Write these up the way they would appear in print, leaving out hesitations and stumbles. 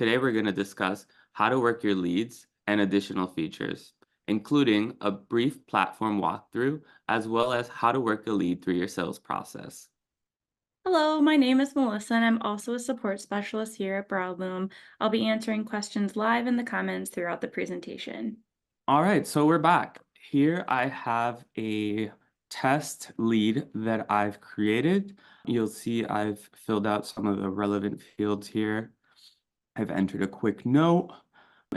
Today we're going to discuss how to work your leads and additional features, including a brief platform walkthrough, as well as how to work a lead through your sales process. Hello, my name is Melissa, and I'm also a support specialist here at Broadloom. I'll be answering questions live in the comments throughout the presentation. All right, so we're back. Here I have a test lead that I've created. You'll see I've filled out some of the relevant fields here. I've entered a quick note.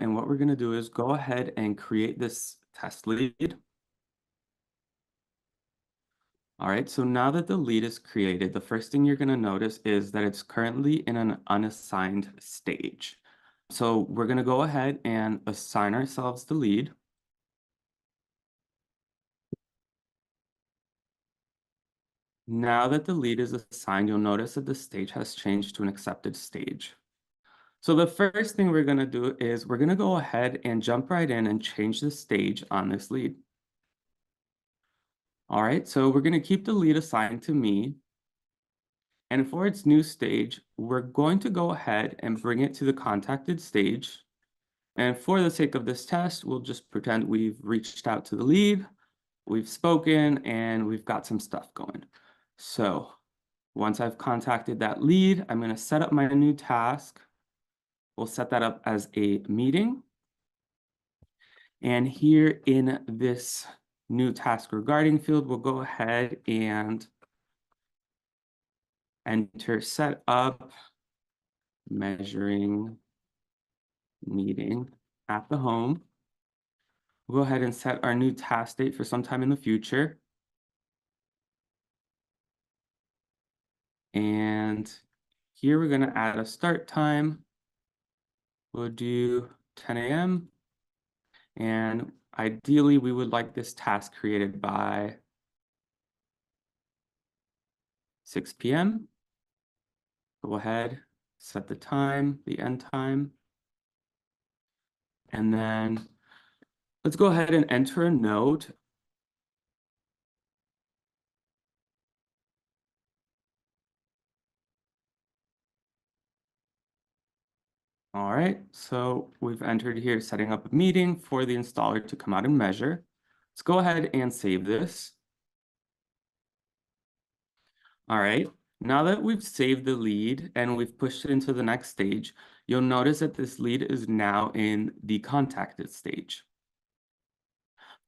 And what we're going to do is go ahead and create this test lead. All right, so now that the lead is created, the first thing you're going to notice is that it's currently in an unassigned stage. So we're going to go ahead and assign ourselves the lead. Now that the lead is assigned, you'll notice that the stage has changed to an accepted stage. So the first thing we're going to do is we're going to go ahead and jump right in and change the stage on this lead. All right, so we're going to keep the lead assigned to me. And for its new stage, we're going to go ahead and bring it to the contacted stage. And for the sake of this test, we'll just pretend we've reached out to the lead, we've spoken, and we've got some stuff going. So once I've contacted that lead, I'm going to set up my new task. We'll set that up as a meeting. And here in this new task regarding field, we'll go ahead and enter set up measuring meeting at the home. We'll go ahead and set our new task date for sometime in the future. And here we're going to add a start time. We'll do 10 a.m. And ideally, we would like this task created by 6 p.m. Go ahead, set the time, the end time. And then let's go ahead and enter a note. All right, so we've entered here setting up a meeting for the installer to come out and measure. Let's go ahead and save this. All right, now that we've saved the lead and we've pushed it into the next stage, you'll notice that this lead is now in the contacted stage.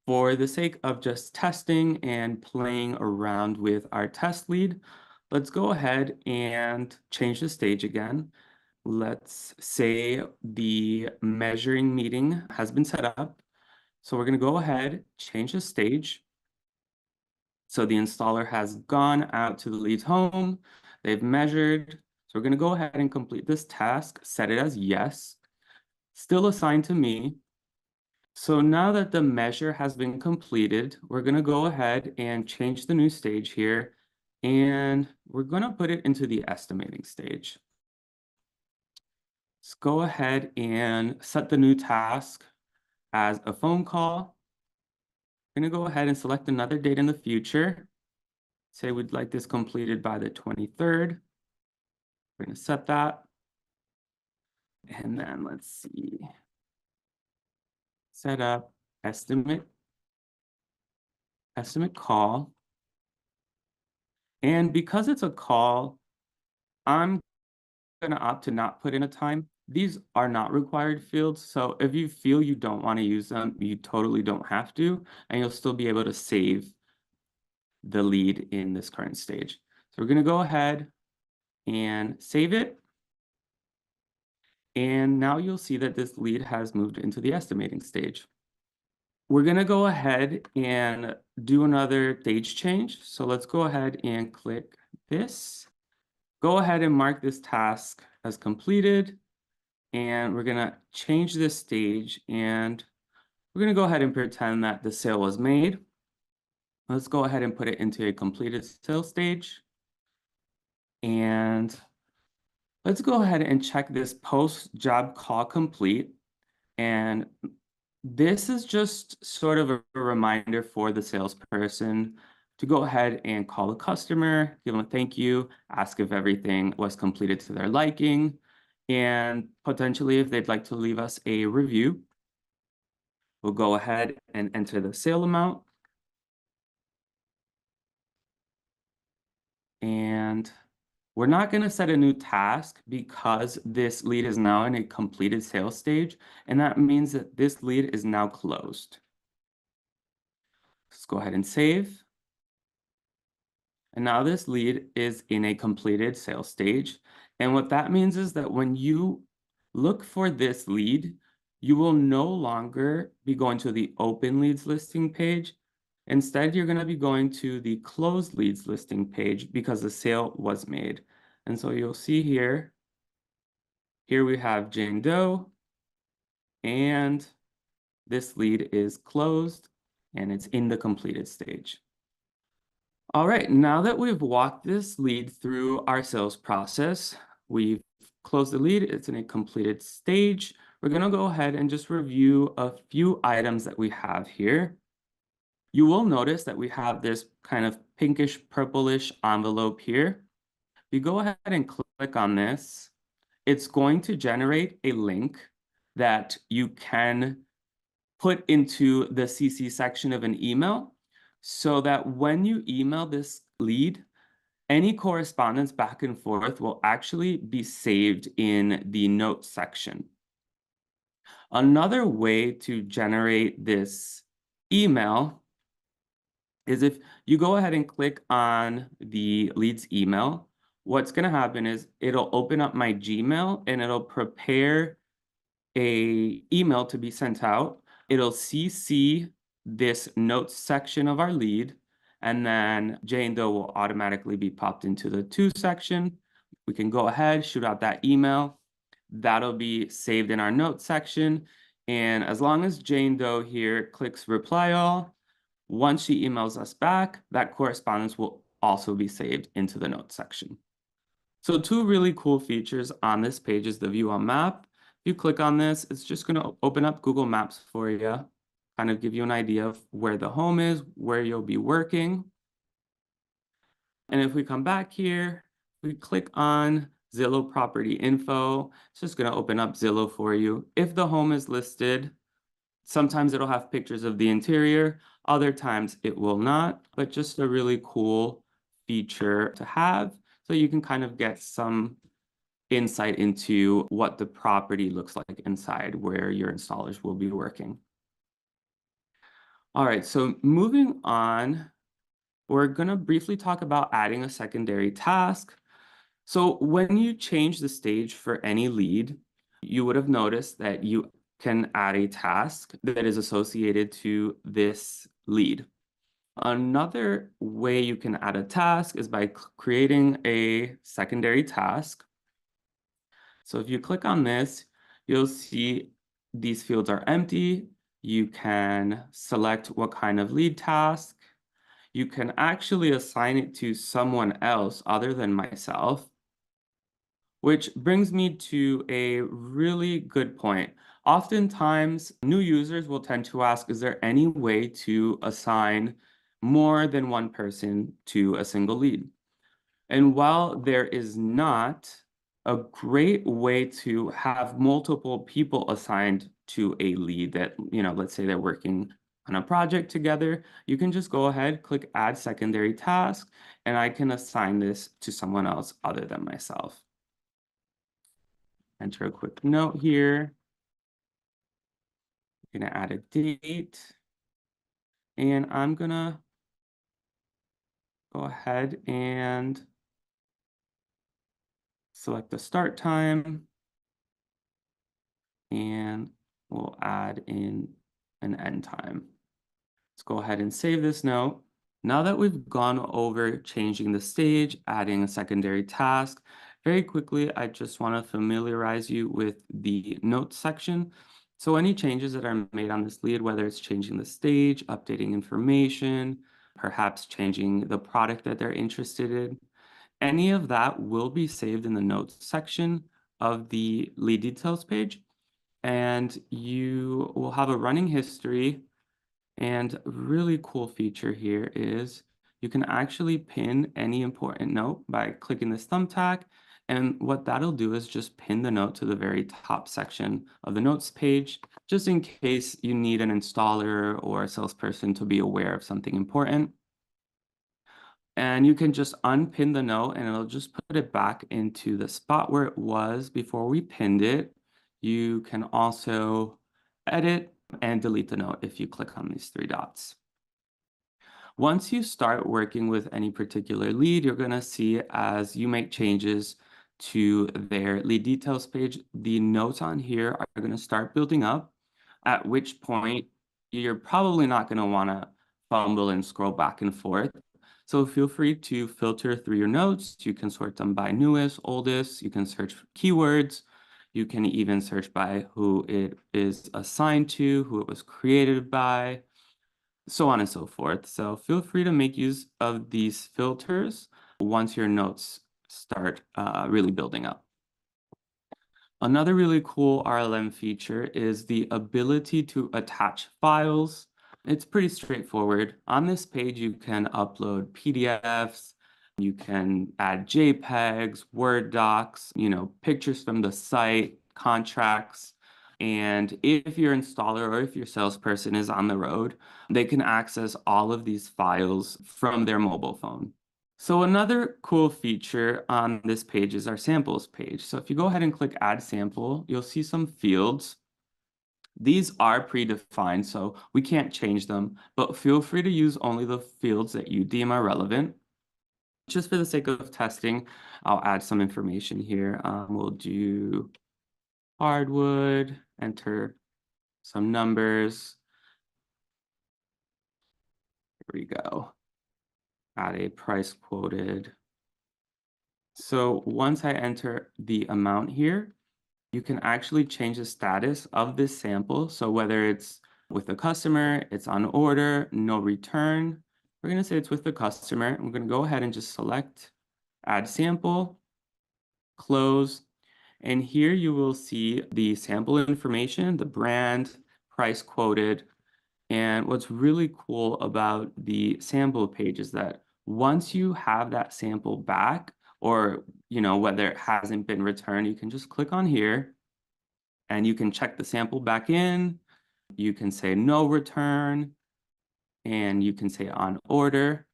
For the sake of just testing and playing around with our test lead, let's go ahead and change the stage again. Let's say the measuring meeting has been set up. So we're going to go ahead, change the stage. So the installer has gone out to the lead's home. They've measured. So we're going to go ahead and complete this task, set it as yes, still assigned to me. So now that the measure has been completed, we're going to go ahead and change the new stage here. And we're going to put it into the estimating stage. Let's go ahead and set the new task as a phone call. We're going to go ahead and select another date in the future. Say we'd like this completed by the 23rd. We're going to set that. And then let's see. Set up estimate call. And because it's a call, I'm going to opt to not put in a time. These are not required fields, so if you feel you don't want to use them, you totally don't have to, and you'll still be able to save the lead in this current stage. So we're going to go ahead and save it. And now you'll see that this lead has moved into the estimating stage. We're going to go ahead and do another stage change. So let's go ahead and click this. Go ahead and mark this task as completed. And we're going to change this stage, and we're going to go ahead and pretend that the sale was made. Let's go ahead and put it into a completed sale stage. And let's go ahead and check this post job call complete. And this is just sort of a reminder for the salesperson to go ahead and call the customer, give them a thank you, ask if everything was completed to their liking. And potentially, if they'd like to leave us a review, we'll go ahead and enter the sale amount. And we're not going to set a new task because this lead is now in a completed sales stage, and that means that this lead is now closed. Let's go ahead and save. And now this lead is in a completed sales stage. And what that means is that when you look for this lead, you will no longer be going to the open leads listing page. Instead, you're going to be going to the closed leads listing page because the sale was made. And so you'll see here we have Jane Doe, and this lead is closed and it's in the completed stage. All right, now that we've walked this lead through our sales process, we've closed the lead, it's in a completed stage. We're gonna go ahead and just review a few items that we have here. You will notice that we have this kind of pinkish purplish envelope here. If you go ahead and click on this, it's going to generate a link that you can put into the CC section of an email so that when you email this lead, any correspondence back and forth will actually be saved in the notes section. Another way to generate this email is if you go ahead and click on the lead's email, what's going to happen is it'll open up my Gmail and it'll prepare an email to be sent out. It'll CC this notes section of our lead, and then Jane Doe will automatically be popped into the to section. We can go ahead, shoot out that email. That'll be saved in our notes section. And as long as Jane Doe here clicks reply all, once she emails us back, that correspondence will also be saved into the notes section. So two really cool features on this page is the view on map. If you click on this, it's just going to open up Google Maps for you, kind of give you an idea of where the home is, where you'll be working. And if we come back here, we click on Zillow property info, it's just going to open up Zillow for you. If the home is listed, sometimes it'll have pictures of the interior, other times it will not, but just a really cool feature to have so you can kind of get some insight into what the property looks like inside where your installers will be working. All right, so moving on, we're going to briefly talk about adding a secondary task. So when you change the stage for any lead, you would have noticed that you can add a task that is associated to this lead. Another way you can add a task is by creating a secondary task. So if you click on this, you'll see these fields are empty. You can select what kind of lead task. You can actually assign it to someone else other than myself, which brings me to a really good point. Oftentimes, new users will tend to ask, is there any way to assign more than one person to a single lead? And while there is not a great way to have multiple people assigned to a lead that, let's say they're working on a project together, you can just go ahead, click add secondary task, and I can assign this to someone else other than myself. Enter a quick note here. I'm gonna add a date, and I'm gonna go ahead and select the start time, and we'll add in an end time. Let's go ahead and save this note. Now that we've gone over changing the stage, adding a secondary task, very quickly, I just want to familiarize you with the notes section. So any changes that are made on this lead, whether it's changing the stage, updating information, perhaps changing the product that they're interested in, any of that will be saved in the notes section of the lead details page. And you will have a running history. And a really cool feature here is you can actually pin any important note by clicking this thumbtack, And what that'll do is just pin the note to the very top section of the notes page, just in case you need an installer or a salesperson to be aware of something important. And you can just unpin the note and it'll just put it back into the spot where it was before we pinned it. You can also edit and delete the note if you click on these three dots. Once you start working with any particular lead, you're going to see as you make changes to their lead details page, the notes on here are going to start building up, at which point you're probably not going to want to fumble and scroll back and forth. So feel free to filter through your notes. You can sort them by newest, oldest. You can search for keywords. You can even search by who it is assigned to, who it was created by, so on and so forth. So feel free to make use of these filters once your notes start really building up. Another really cool RLM feature is the ability to attach files. It's pretty straightforward. On this page, you can upload PDFs, you can add JPEGs, Word docs, pictures from the site, contracts. And if your installer or if your salesperson is on the road, they can access all of these files from their mobile phone. So another cool feature on this page is our samples page. So if you go ahead and click add sample, you'll see some fields. These are predefined, so we can't change them, but feel free to use only the fields that you deem are relevant. Just for the sake of testing, I'll add some information here. We'll do hardwood, enter some numbers. Here we go. Add a price quoted. So once I enter the amount here, you can actually change the status of this sample. So whether it's with the customer, it's on order, no return, we're going to say it's with the customer. I'm going to go ahead and just select add sample, close. And here you will see the sample information, the brand, price quoted. And what's really cool about the sample page is that once you have that sample back, or whether it hasn't been returned, you can just click on here and you can check the sample back in. You can say no return, and you can say on order.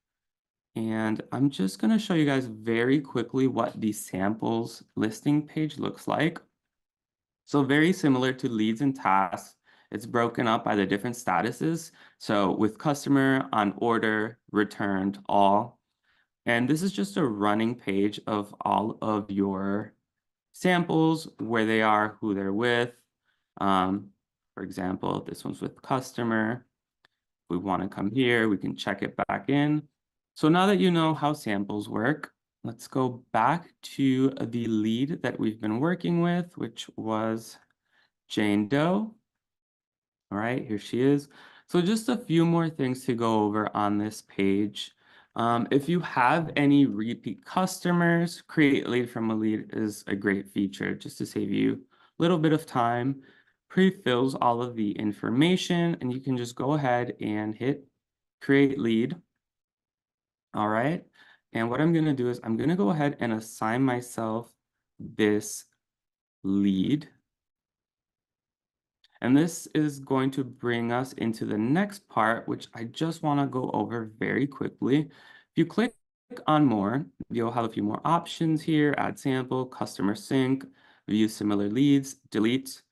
And I'm just going to show you guys very quickly what the samples listing page looks like. So very similar to leads and tasks, it's broken up by the different statuses. So with customer, on order, returned, all. And this is just a running page of all of your samples, where they are, who they're with. For example, this one's with customer. If we want to come here, we can check it back in. So now that you know how samples work, let's go back to the lead that we've been working with, which was Jane Doe. All right, here she is. So just a few more things to go over on this page. If you have any repeat customers, create lead from a lead is a great feature just to save you a little bit of time. Pre-fills all of the information, and you can just go ahead and hit create lead. All right, and what I'm going to do is I'm going to go ahead and assign myself this lead. And this is going to bring us into the next part, which I just want to go over very quickly. If you click on more, you'll have a few more options here: add sample, customer sync, view similar leads, delete.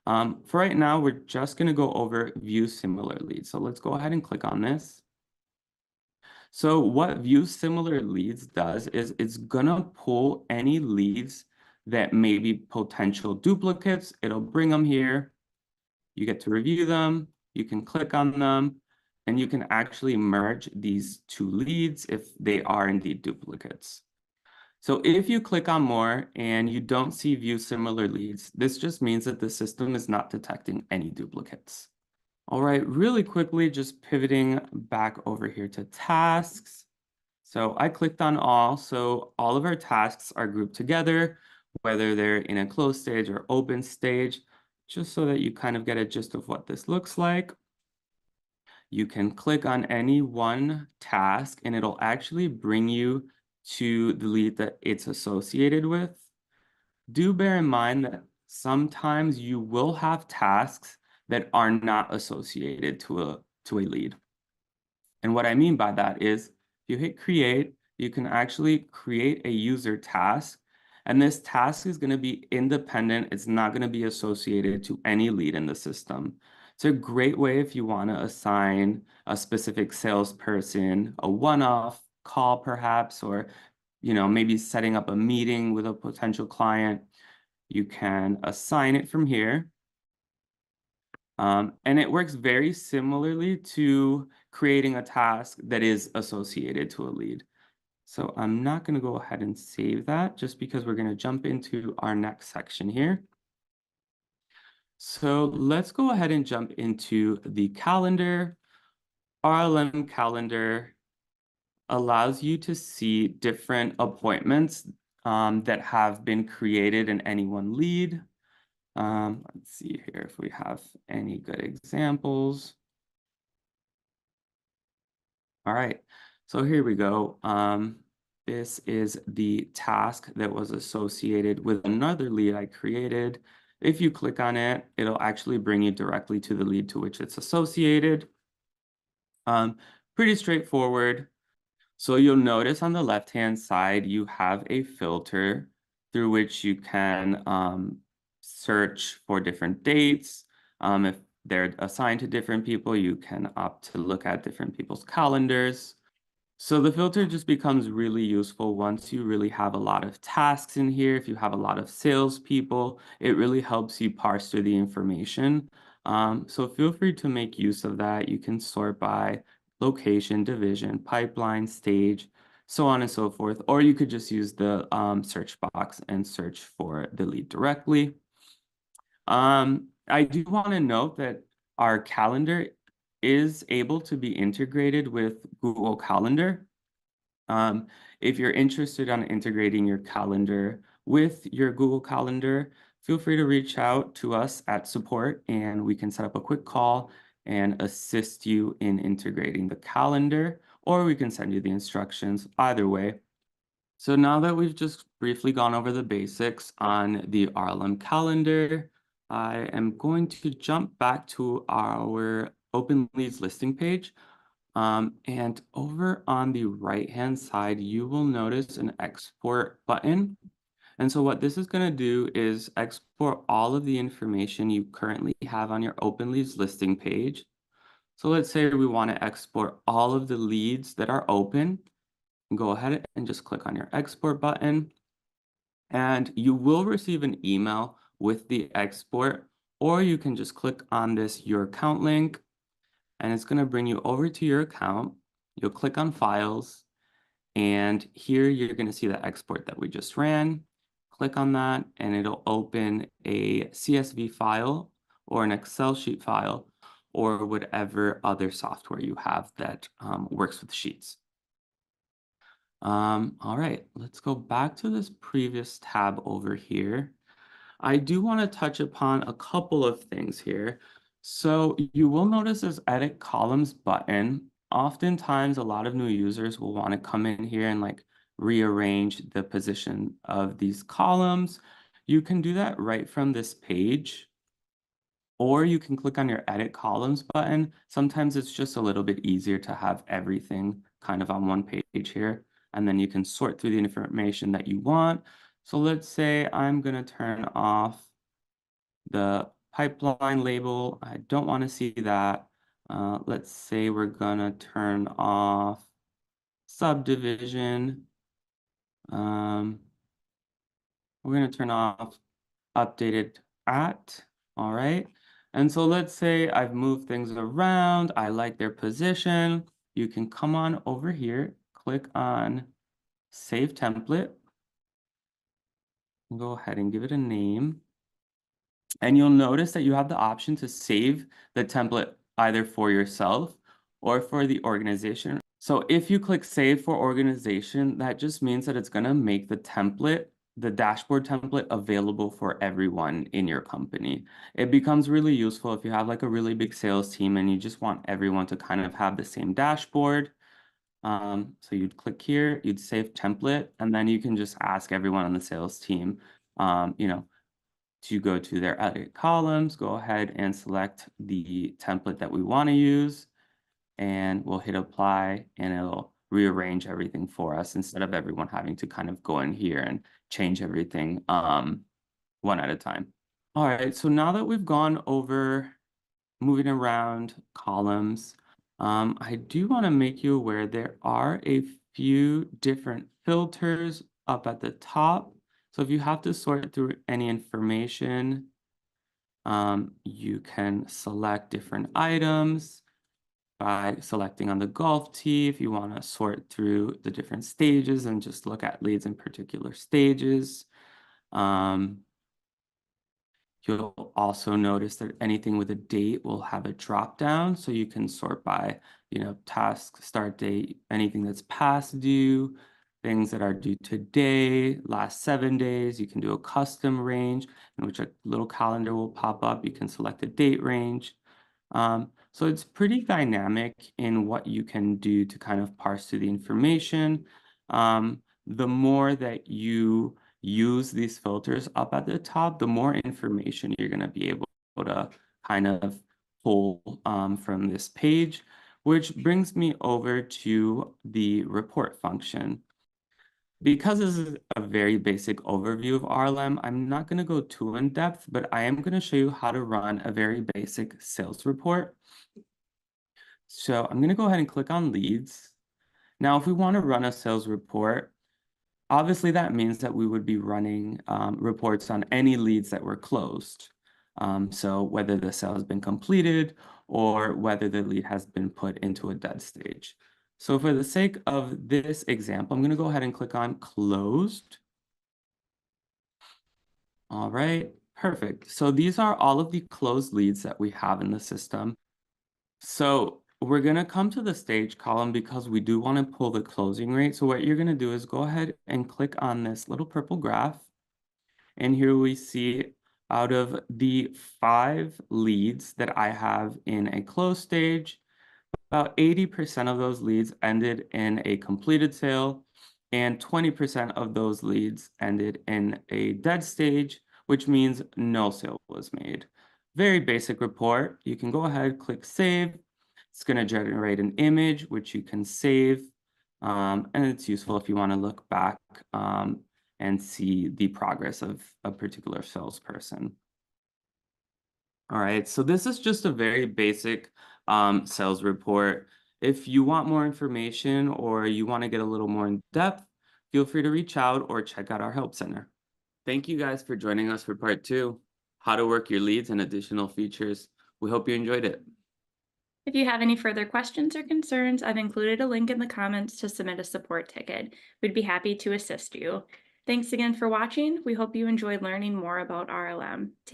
For right now, we're just going to go over view similar leads. So let's go ahead and click on this. So what view similar leads does is it's going to pull any leads that may be potential duplicates. It'll bring them here. You get to review them, you can click on them, and you can actually merge these two leads if they are indeed duplicates. So if you click on more and you don't see view similar leads, this just means that the system is not detecting any duplicates. All right, really quickly, just pivoting back over here to tasks. So I clicked on all, so all of our tasks are grouped together, whether they're in a closed stage or open stage, just so that you kind of get a gist of what this looks like. You can click on any one task and it'll actually bring you to the lead that it's associated with. do bear in mind that sometimes you will have tasks that are not associated to a lead. And what I mean by that is if you hit create, you can actually create a user task. And this task is going to be independent. It's not going to be associated to any lead in the system. It's a great way if you want to assign a specific salesperson a one-off call perhaps, or maybe setting up a meeting with a potential client. You can assign it from here. And it works very similarly to creating a task that is associated to a lead. So I'm not going to go ahead and save that just because we're going to jump into our next section here. So let's go ahead and jump into the calendar. RLM calendar allows you to see different appointments that have been created in any one lead. Let's see here if we have any good examples. All right, so here we go. This is the task that was associated with another lead I created. If you click on it, it'll actually bring you directly to the lead to which it's associated. Pretty straightforward. So you'll notice on the left-hand side, you have a filter through which you can search for different dates. If they're assigned to different people, you can opt to look at different people's calendars. So the filter just becomes really useful once you really have a lot of tasks in here. If you have a lot of salespeople, it really helps you parse through the information. So feel free to make use of that. You can sort by location, division, pipeline, stage, so on and so forth. Or you could just use the search box and search for the lead directly. I do want to note that our calendar is able to be integrated with Google Calendar. If you're interested in integrating your calendar with your Google Calendar, feel free to reach out to us at support and we can set up a quick call and assist you in integrating the calendar, or we can send you the instructions either way. So now that we've just briefly gone over the basics on the RLM calendar, I am going to jump back to our open leads listing page. And over on the right-hand side, you will notice an export button. And so what this is going to do is export all of the information you currently have on your open leads listing page. So let's say we want to export all of the leads that are open. Go ahead and just click on your export button. And you will receive an email with the export, or you can just click on this Your Account link, and it's going to bring you over to your account. You'll click on Files, and here you're going to see the export that we just ran. Click on that, and it'll open a CSV file or an Excel sheet file or whatever other software you have that works with sheets. All right, let's go back to this previous tab over here. I do want to touch upon a couple of things here. So you will notice this edit columns button. Oftentimes, a lot of new users will want to come in here and like rearrange the position of these columns. You can do that right from this page, or you can click on your edit columns button. Sometimes it's just a little bit easier to have everything kind of on one page here, and then you can sort through the information that you want. So let's say I'm going to turn off the pipeline label. I don't want to see that. Let's say we're going to turn off subdivision. We're going to turn off updated at. All right. And so let's say I've moved things around. I like their position. You can come on over here, click on Save Template. Go ahead and give it a name. And you'll notice that you have the option to save the template either for yourself or for the organization. So if you click Save for Organization, that just means that it's going to make the template, the dashboard template, available for everyone in your company. It becomes really useful if you have like a really big sales team and you just want everyone to kind of have the same dashboard. So you'd click here, you'd save template, and then you can just ask everyone on the sales team To go to their edit columns, go ahead and select the template that we want to use, and we'll hit apply, and it'll rearrange everything for us instead of everyone having to kind of go in here and change everything one at a time. All right, so now that we've gone over moving around columns, I do want to make you aware there are a few different filters up at the top. So if you have to sort through any information, you can select different items by selecting on the golf tee if you want to sort through the different stages and just look at leads in particular stages. You'll also notice that anything with a date will have a drop down, so you can sort by, task start date, anything that's past due, things that are due today, last 7 days. You can do a custom range in which a little calendar will pop up. You can select a date range. So it's pretty dynamic in what you can do to kind of parse through the information. The more that you use these filters up at the top, the more information you're going to be able to kind of pull from this page, which brings me over to the report function. Because this is a very basic overview of RLM, I'm not going to go too in depth, but I am going to show you how to run a very basic sales report. So I'm going to go ahead and click on leads. Now, if we want to run a sales report, obviously that means that we would be running reports on any leads that were closed. So whether the sale has been completed or whether the lead has been put into a dead stage. So for the sake of this example, I'm going to go ahead and click on closed. All right, perfect. So these are all of the closed leads that we have in the system. So we're going to come to the stage column because we do want to pull the closing rate. So what you're going to do is go ahead and click on this little purple graph. And here we see out of the 5 leads that I have in a closed stage, about 80% of those leads ended in a completed sale, and 20% of those leads ended in a dead stage, which means no sale was made. Very basic report. You can go ahead, click save. It's going to generate an image, which you can save. And it's useful if you want to look back and see the progress of a particular salesperson. All right, so this is just a very basic sales report. If you want more information or you want to get a little more in depth, feel free to reach out or check out our help center. Thank you guys for joining us for part 2, how to work your leads and additional features. We hope you enjoyed it. If you have any further questions or concerns, I've included a link in the comments to submit a support ticket. We'd be happy to assist you. Thanks again for watching. We hope you enjoyed learning more about RLM. Take